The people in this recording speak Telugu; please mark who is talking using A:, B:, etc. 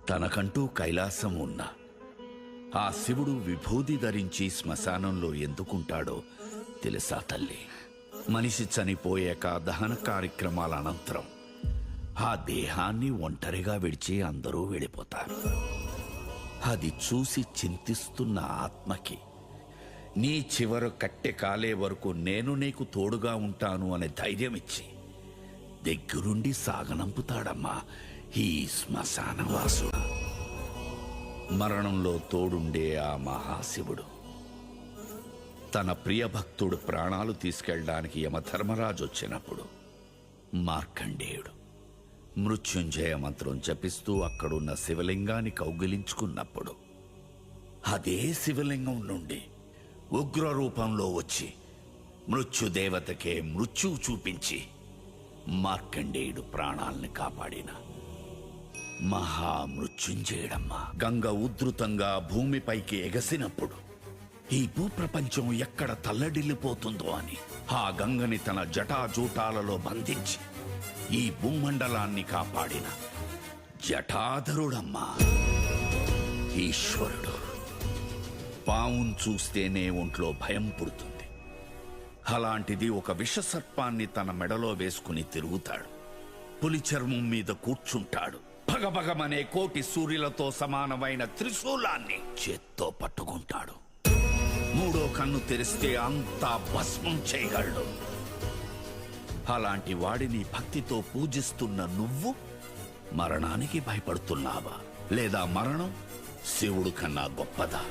A: తనకంటూ కైలాసం ఉన్న ఆ శివుడు విభూది ధరించి శ్మశానంలో ఎందుకుంటాడో తెలుసా తల్లి? మనిషి చనిపోయాక దహన కార్యక్రమాల అనంతరం ఆ దేహాన్ని ఒంటరిగా విడిచి అందరూ వెళ్ళిపోతారు. అది చూసి చింతిస్తున్న ఆత్మకి నీ చివరు కట్టె కాలే వరకు నేను నీకు తోడుగా ఉంటాను అనే ధైర్యం ఇచ్చి దగ్గరుండి సాగనంపుతాడమ్మా ఈ శ్మశానవాసుడు. మరణంలో తోడుండే ఆ మహాశివుడు తన ప్రియభక్తుడు ప్రాణాలు తీసుకెళ్ళడానికి యమధర్మరాజు వచ్చినప్పుడు మార్కండేయుడు మృత్యుంజయ మంత్రం జపిస్తూ అక్కడున్న శివలింగాన్ని కౌగిలించుకున్నప్పుడు అదే శివలింగం నుండి ఉగ్ర రూపంలో వచ్చి మృత్యుదేవతకే మృత్యువు చూపించి మార్కండేయుడు ప్రాణాల్ని కాపాడిన మహామృత్యుంజయుడమ్మా. గంగ ఉధృతంగా భూమిపైకి ఎగసినప్పుడు ఈ భూప్రపంచం ఎక్కడ తల్లడిల్లిపోతుందో అని ఆ గంగని తన జటాజూటాలలో బంధించి ఈ భూమండలాన్ని కాపాడిన జటాధరుడమ్మా ఈశ్వరుడు. పావును చూస్తేనే ఒంట్లో భయం పుడుతుంది. అలాంటిది ఒక విషసర్పాన్ని తన మెడలో వేసుకుని తిరుగుతాడు. పులి చర్మం మీద కూర్చుంటాడు. భగభగమనే కోటి సూర్యులతో సమానమైన త్రిశూలాన్ని చేత్తో పట్టుకుంటాడు. మూడో కన్ను తెరిస్తే అంతా భస్మం చేయగలడు. అలాంటి వాడిని భక్తితో పూజిస్తున్న నువ్వు మరణానికి భయపడుతున్నావా? లేదా మరణం శివుడు కన్నా గొప్పదా?